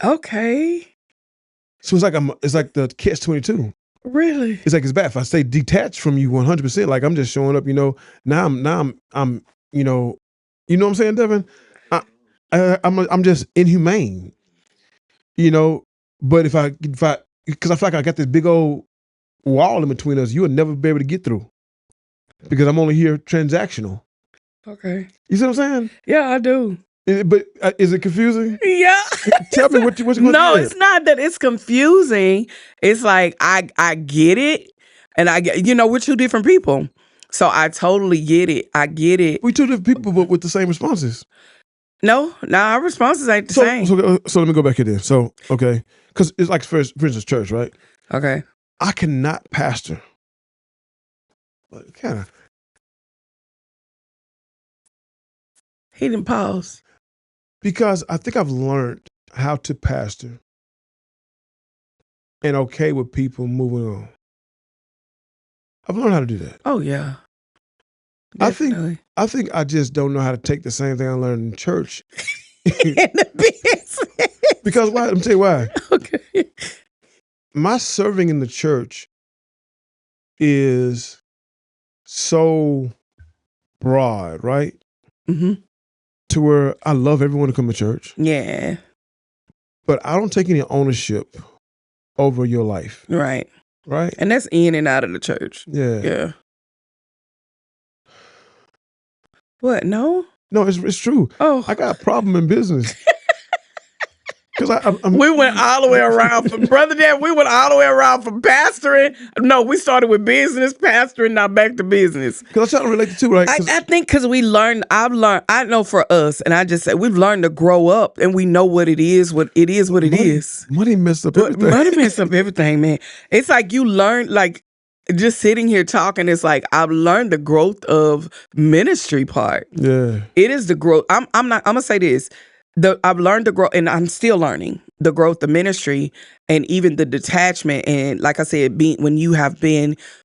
Okay. So it's like the catch-22. Really? It's like it's bad if I stay detached from you 100%. Like I'm just showing up, Now I'm you know what I'm saying, Devin? I'm just inhumane, But if I because I feel like I got this big old wall in between us, you would never be able to get through because I'm only here transactional. Okay. You see what I'm saying? Yeah, I do. But is it confusing? Yeah. Tell me what you No, it's not that it's confusing. It's like I get it, and I get we're two different people, so I totally get it. I get it. We two different people, but with the same responses. No, our responses ain't the same. So let me go back here then. So okay, because it's like for instance, church, right? Okay. I cannot pastor. Kind of. He didn't pause. Because I think I've learned how to pastor and okay with people moving on. I've learned how to do that. Oh yeah. Definitely. I think I just don't know how to take the same thing I learned in church. In the business. Because why? Let me tell you why. Okay. My serving in the church is so broad, right? Mm-hmm. To where I love everyone to come to church. Yeah. But I don't take any ownership over your life. Right. Right? And that's in and out of the church. Yeah. Yeah. What? No? No, it's true. Oh. I got a problem in business. Because we went all the way around from Brother Dan. We went all the way around from pastoring. No, we started with business, pastoring, now back to business. Because I'm trying to relate the two, right? I think because I know for us, and I just say we've learned to grow up, and we know what it is. What it is. Money messed up everything. Money messed up everything, man. It's like you learn, like just sitting here talking. It's like I've learned the growth of ministry part. Yeah, it is the growth. I'm gonna say this. I've learned to grow, and I'm still learning the growth of ministry and even the detachment. And like I said, when you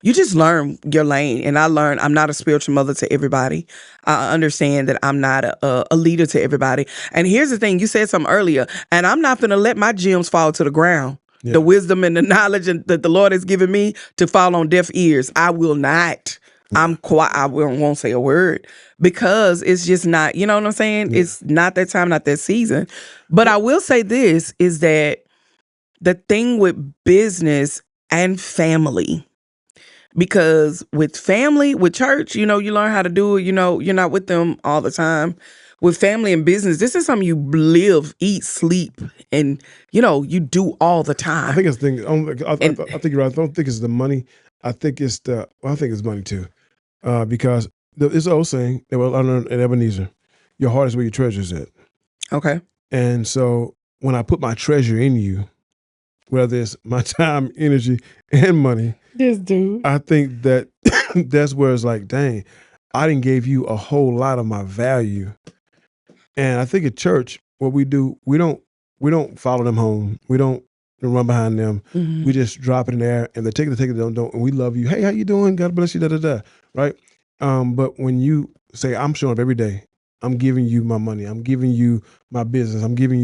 just learn your lane. And I learned I'm not a spiritual mother to everybody. I understand that I'm not a leader to everybody. And here's the thing, you said something earlier, and I'm not going to let my gems fall to the ground. Yeah. The wisdom and the knowledge that the Lord has given me to fall on deaf ears. I will not. I'm quiet. I won't say a word because it's just not, you know what I'm saying? Yeah. It's not that time, not that season. But I will say this is that the thing with business and family, because with family, with church, you learn how to do it. You're not with them all the time. With family and business, this is something you live, eat, sleep, and, you do all the time. I think it's the thing. I think you're right. I don't think it's the money. I think it's money too. Because it's an old saying that I learned at Ebenezer, your heart is where your treasure is at. Okay. And so when I put my treasure in you, whether it's my time, energy, and money, this dude, I think that that's where it's like, dang, I didn't give you a whole lot of my value. And I think at church, what we do, we don't follow them home. We don't run behind them. Mm-hmm. We just drop it in there, and they take it, don't. And we love you. Hey, how you doing? God bless you. Da da da. Right. But when you say, I'm showing up every day, I'm giving you my money, I'm giving you my business, I'm giving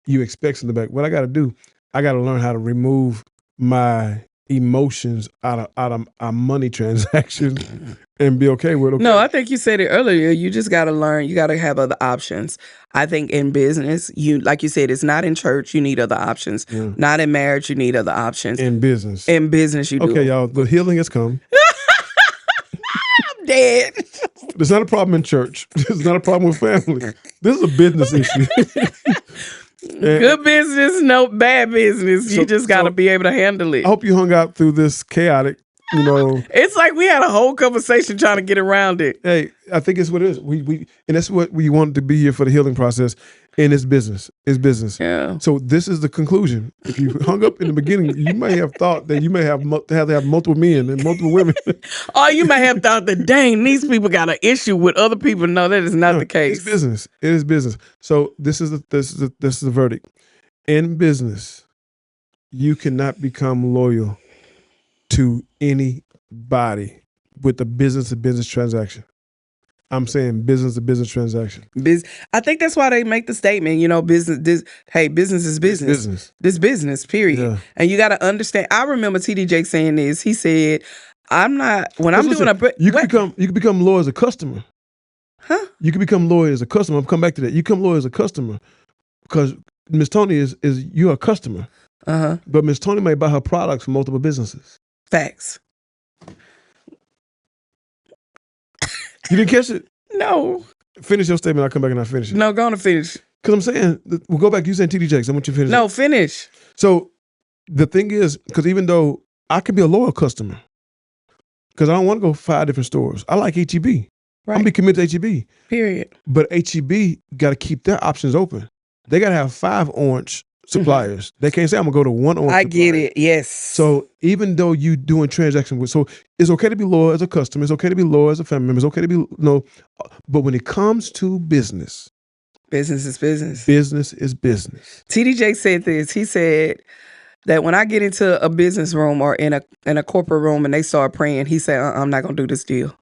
you expect something back. What I got to do, I got to learn how to remove my emotions out of our money transactions and be okay with it. No, I think you said it earlier. You just got to learn. You got to have other options. I think in business, like you said, it's not in church. You need other options. Yeah. Not in marriage. You need other options. In business, you do. Okay, y'all. The healing has come. I'm dead. There's not a problem in church. There's not a problem with family. This is a business issue. Good business, no bad business. You just got to be able to handle it. I hope you hung out through this chaotic, It's like we had a whole conversation trying to get around it. Hey, I think it's what it is. We and that's what we wanted to be here for, the healing process. And it's business. It's business. Yeah. So this is the conclusion. If you hung up in the beginning, you may have thought that you may have to have multiple men and multiple women. Or you may have thought that, dang, these people got an issue with other people. No, that is not the case. It's business. It is business. So this is the verdict. In business, you cannot become loyal to anybody with the business-to-business transaction. I'm saying business-to-business transaction. I think that's why they make the statement, business is business. This business, period. Yeah. And you got to understand. I remember TD saying this. He said, I'm doing you can become loyal as a customer. Huh? You can become loyal as a customer. I'll come back to that. You become loyal as a customer because Miss Tony is you're a customer. Uh-huh. But Miss Tony may buy her products from multiple businesses. Facts. You didn't catch it? No. Finish your statement. I'll come back and I'll finish it. No, go on and finish. Because I'm saying, we'll go back. You saying TD Jakes. I want you to finish No, it. finish. So the thing is, because even though I could be a loyal customer, because I don't want to go 5 different stores. I like HEB. Right. I'm going to be committed to HEB. Period. But HEB got to keep their options open. They got to have 5 orange suppliers. They can't say I'm gonna go to one orange. I get it. Yes. So even though you doing transactions with, so it's okay to be loyal as a customer. It's okay to be loyal as a family member. It's okay to be but when it comes to business is business. Business is business. TD said this. He said that when I get into a business room or in a corporate room and they start praying, he said, I'm not gonna do this deal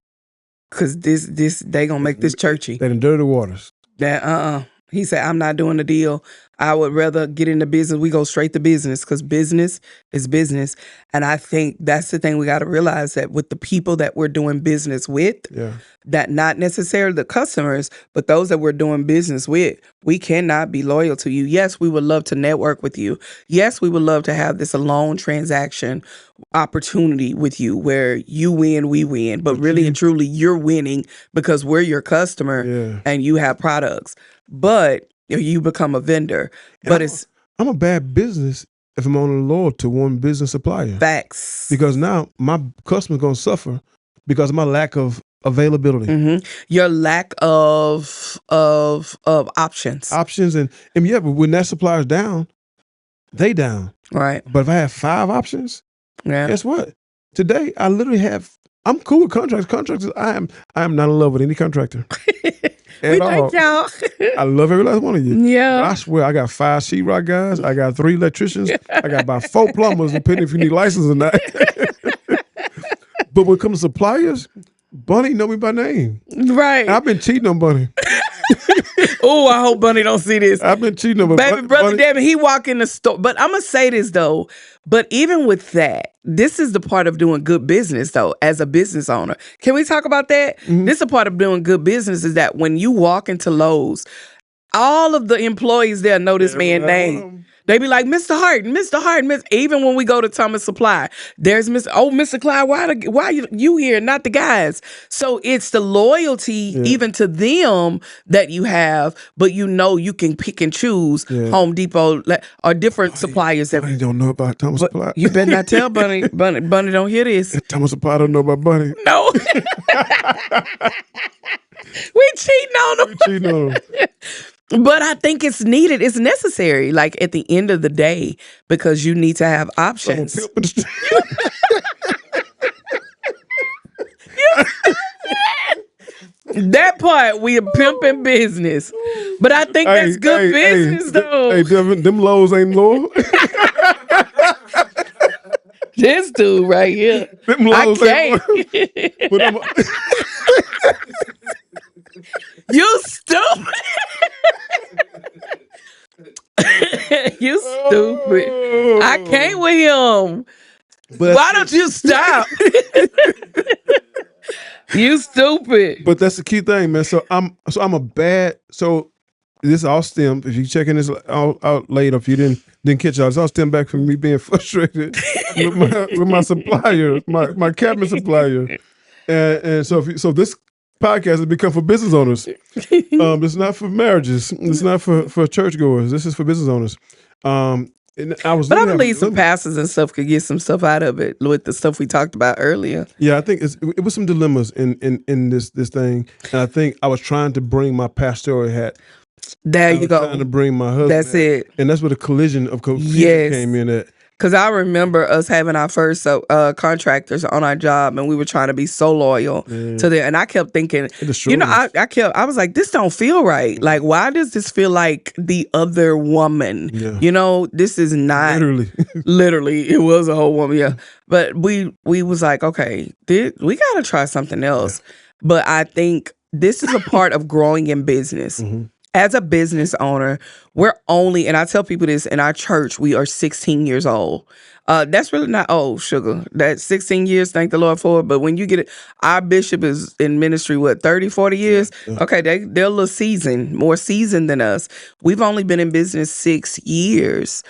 because this they gonna make this churchy. They done dirty the waters. That He said, I'm not doing the deal. I would rather get into business. We go straight to business because business is business. And I think that's the thing we got to realize, that with the people that we're doing business with, that not necessarily the customers, but those that we're doing business with, we cannot be loyal to you. Yes, we would love to network with you. Yes, we would love to have this loan transaction opportunity with you where you win, we win. But really and truly, you're winning because we're your customer and you have products. But you become a vendor. But I'm a bad business if I'm only loyal to one business supplier. Facts. Because now my customer's going to suffer because of my lack of availability. Mm-hmm. Your lack of options. Options and but when that supplier's down, they down. Right. But if I have 5 options, guess what? Today I literally I'm cool with contractors. I am not in love with any contractor. We thank y'all. I love every last one of you. Yeah. But I swear, I got 5 sheetrock guys. I got 3 electricians. I got about 4 plumbers, depending if you need license or not. But when it comes to suppliers, Bunny know me by name. Right. And I've been cheating on Bunny. Oh, I hope Bunny don't see this. I've been cheating on Baby brother Devin, he walk in the store. But I'm going to say this, though. But even with that, this is the part of doing good business, though, as a business owner. Can we talk about that? Mm-hmm. This is a part of doing good business is that when you walk into Lowe's, all of the employees there know this man's name. They be like, Mr. Harden, even when we go to Thomas Supply, there's Mr. Clyde, why you here, not the guys? So it's the loyalty even to them that you have, but you can pick and choose Home Depot or different suppliers. Bunny don't know about Thomas Supply. You better not tell Bunny. Bunny don't hear this. Thomas Supply don't know about Bunny. No. We cheating on them. But I think it's needed. It's necessary, like at the end of the day, because you need to have options. That part, we are pimping business. But I think that's good business, though. Hey, Devin, them Lowe's ain't loyal. This dude right here. Them Lowe's ain't loyal. You stupid. You stupid. I can't with him. But why don't you stop? You stupid. But that's the key thing, man. So I'm a bad. So this all stem. If you checking this out later, if you didn't catch all, it's all stem back from me being frustrated with my supplier, my cabinet supplier, and so this podcast has become for business owners. It's not for marriages. It's not for churchgoers. This is for business owners. And but I believe some pastors and stuff could get some stuff out of it with the stuff we talked about earlier. Yeah, I think it was some dilemmas in this thing, and I think I was trying to bring my pastoral hat. There you go. Trying to bring my husband. That's it. And that's where the collision of confusion came in at. Because I remember us having our first contractors on our job, and we were trying to be so loyal to them. And I kept thinking, I was like, this don't feel right. Like, why does this feel like the other woman? Yeah. This is not literally. It was a whole woman. Yeah, but we was like, okay, we got to try something else. Yeah. But I think this is a part of growing in business. Mm-hmm. As a business owner, we're only, and I tell people this, in our church, we are 16 years old. That's really not old, sugar. That's 16 years, thank the Lord for it. But when you get it, our bishop is in ministry, 30, 40 years? Yeah. Okay, they're a little seasoned, more seasoned than us. We've only been in business 6 years.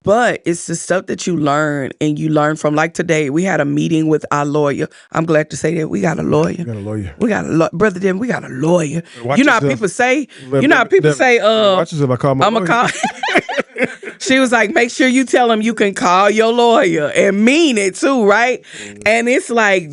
But it's the stuff that you learn, and you learn from. Like today, we had a meeting with our lawyer. I'm glad to say that we got a lawyer. We got a lawyer. Brother Dan, we got a lawyer. You know how people say, watch yourself, I call my lawyer. Call. She was like, make sure you tell him you can call your lawyer and mean it too, right? And it's like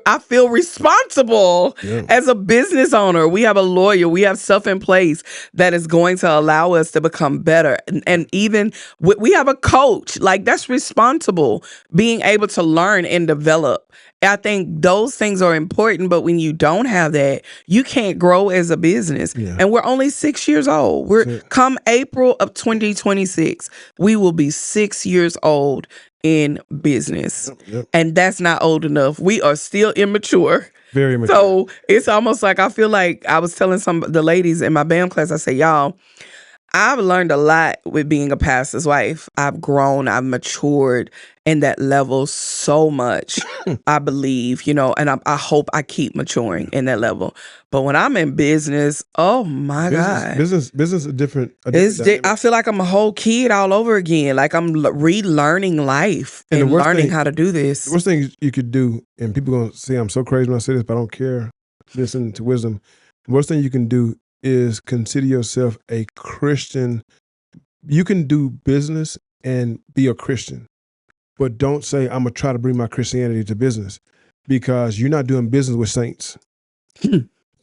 I feel responsible as a business owner. We have a lawyer. We have stuff in place that is going to allow us to become better. And even we have a coach. Like, that's responsible, being able to learn and develop. I think those things are important, but when you don't have that, you can't grow as a business. Yeah. And we're only 6 years old. Come April of 2026, we will be 6 years old in business. Yep. And that's not old enough. We are still immature. Very immature. So it's almost like, I feel like I was telling the ladies in my BAM class, I say, y'all, I've learned a lot with being a pastor's wife. I've grown, I've matured in that level so much, I believe, and I hope I keep maturing in that level. But when I'm in business, oh my God. Business is different. I feel like I'm a whole kid all over again. Like I'm relearning life and learning how to do this. The worst thing you could do, and people are going to say I'm so crazy when I say this, but I don't care. Listen to wisdom. The worst thing you can do is consider yourself a Christian. You can do business and be a Christian, but don't say, I'm going to try to bring my Christianity to business, because you're not doing business with saints.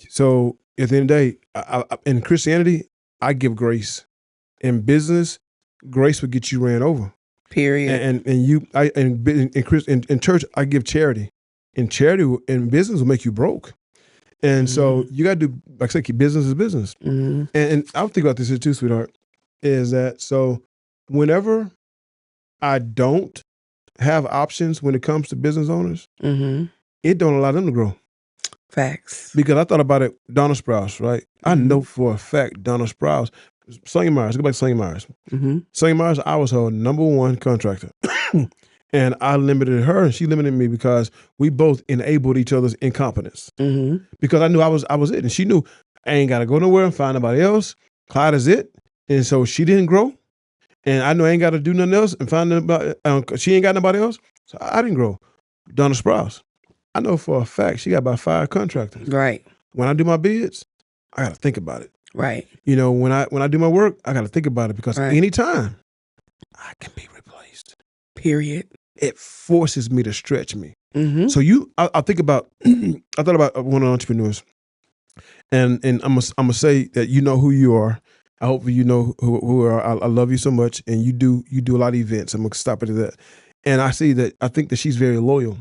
So at the end of the day, in Christianity, I give grace. In business, grace will get you ran over. Period. In church, I give charity. In charity, in business will make you broke. And so you got to do, like I said, keep business is business. Mm-hmm. And I'll think about this here too, sweetheart, is that so whenever I don't have options when it comes to business owners, it don't allow them to grow. Facts. Because I thought about it, Donna Sprouse, right? I know for a fact Donna Sprouse, Sonia Myers, go back to Sonia Myers. Sonia Myers, I was her number one contractor. And I limited her, and she limited me, because we both enabled each other's incompetence. Because I knew I was it, and she knew I ain't got to go nowhere and find nobody else. Clyde is it, and so she didn't grow, and I knew I ain't got to do nothing else and find nobody. She ain't got nobody else, so I didn't grow. Donna Sprouse, I know for a fact she got about 5 contractors. Right. When I do my bids, I got to think about it. Right. When I do my work, I got to think about it, because anytime I can be replaced. Period. It forces me to stretch me. So I think about, I thought about one of the entrepreneurs, and I'm gonna say that you know who you are. I hope you know who are. I love you so much, and you do a lot of events. I'm gonna stop it at that. And I think that she's very loyal,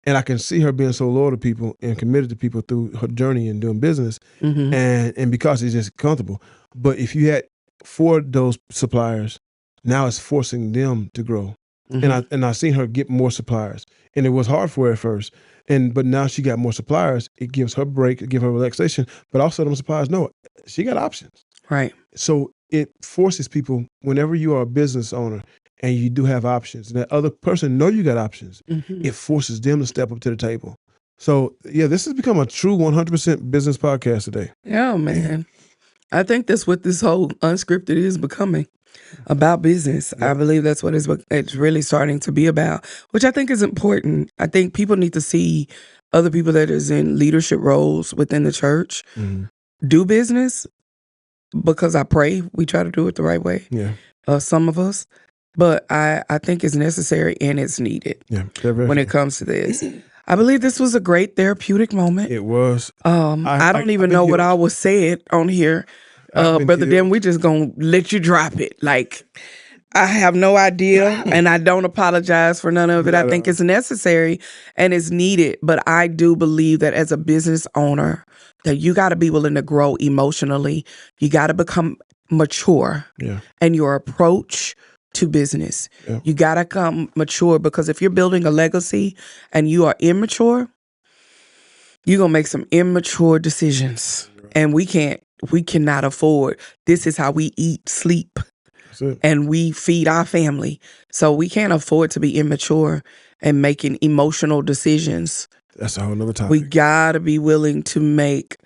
and I can see her being so loyal to people and committed to people through her journey and doing business, and because it's just comfortable. But if you had 4 of those suppliers, now it's forcing them to grow. And I seen her get more suppliers, and it was hard for her at first. But now she got more suppliers. It gives her break, it gives her relaxation. But also, them suppliers know she got options. Right. So it forces people, whenever you are a business owner and you do have options, and that other person know you got options, it forces them to step up to the table. So yeah, this has become a true 100% business podcast today. Yeah, man. I think that's what this whole Unscripted is becoming. About business. I believe that's what it's really starting to be about, which I think is important. I think people need to see other people that is in leadership roles within the church do business because I pray we try to do it the right way. Yeah. Some of us. But I think it's necessary and it's needed when it comes to this. I believe this was a great therapeutic moment. It was. I don't even know what I was said on here. Brother Dan, we just gonna let you drop it. Like, I have no idea, and I don't apologize for none of it. I think it's necessary and it's needed. But I do believe that as a business owner, that you got to be willing to grow emotionally. You got to become mature in your approach to business. Yeah. You got to come mature, because if you're building a legacy and you are immature, you're going to make some immature decisions. Right. And we cannot afford. This is how we eat, sleep, and we feed our family. So we can't afford to be immature and making emotional decisions. That's a whole nother topic. We got to be willing to make,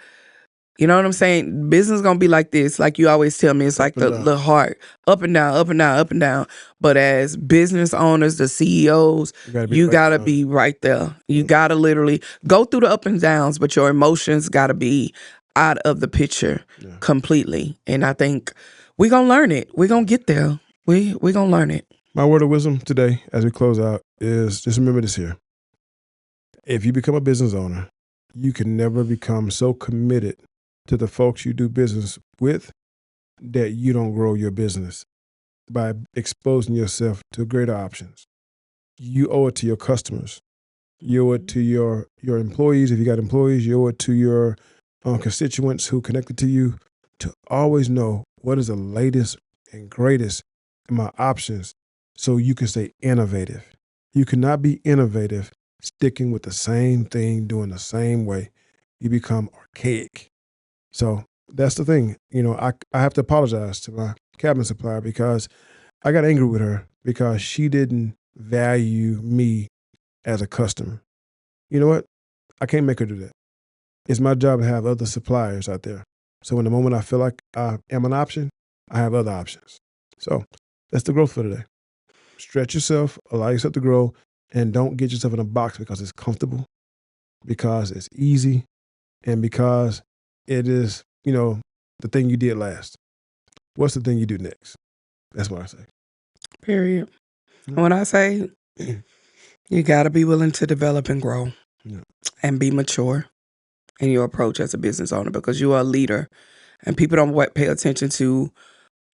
you know what I'm saying? Business is going to be like this. Like you always tell me, it's like the heart. Up and down, up and down, up and down. But as business owners, the CEOs, you got to be right there. You got to literally go through the up and downs, but your emotions got to be out of the picture completely. And I think we're going to learn it. We're going to get there. We're going to learn it. My word of wisdom today, as we close out, is just remember this here. If you become a business owner, you can never become so committed to the folks you do business with that you don't grow your business by exposing yourself to greater options. You owe it to your customers. You owe it to your employees. If you got employees, you owe it to your constituents who connected to you to always know what is the latest and greatest in my options so you can stay innovative. You cannot be innovative sticking with the same thing, doing the same way. You become archaic. So that's the thing. You know, I have to apologize to my cabinet supplier because I got angry with her because she didn't value me as a customer. You know what? I can't make her do that. It's my job to have other suppliers out there. So in the moment I feel like I am an option, I have other options. So that's the growth for today. Stretch yourself, allow yourself to grow, and don't get yourself in a box because it's comfortable, because it's easy, and because it is, you know, the thing you did last. What's the thing you do next? That's what I say. Period. When I say you got to be willing to develop and grow and be mature in your approach as a business owner, because you are a leader and people don't pay attention to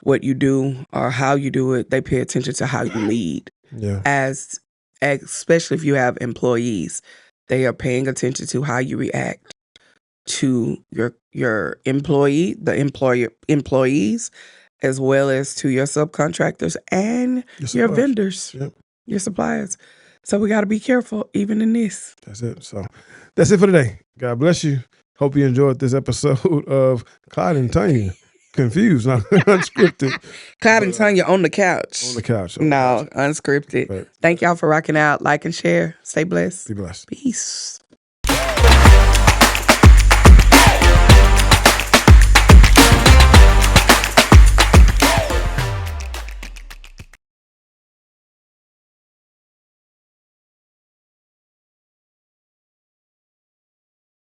what you do or how you do it. They pay attention to how you lead. Yeah. Especially if you have employees, they are paying attention to how you react to your employees, as well as to your subcontractors and your vendors, your suppliers. So we got to be careful even in this. That's it. So that's it for today. God bless you. Hope you enjoyed this episode of Clyde and Tonya. Confused, not unscripted. Clyde and Tonya on the couch. On the couch. No, unscripted. Right. Thank y'all for rocking out. Like and share. Stay blessed. Be blessed. Peace.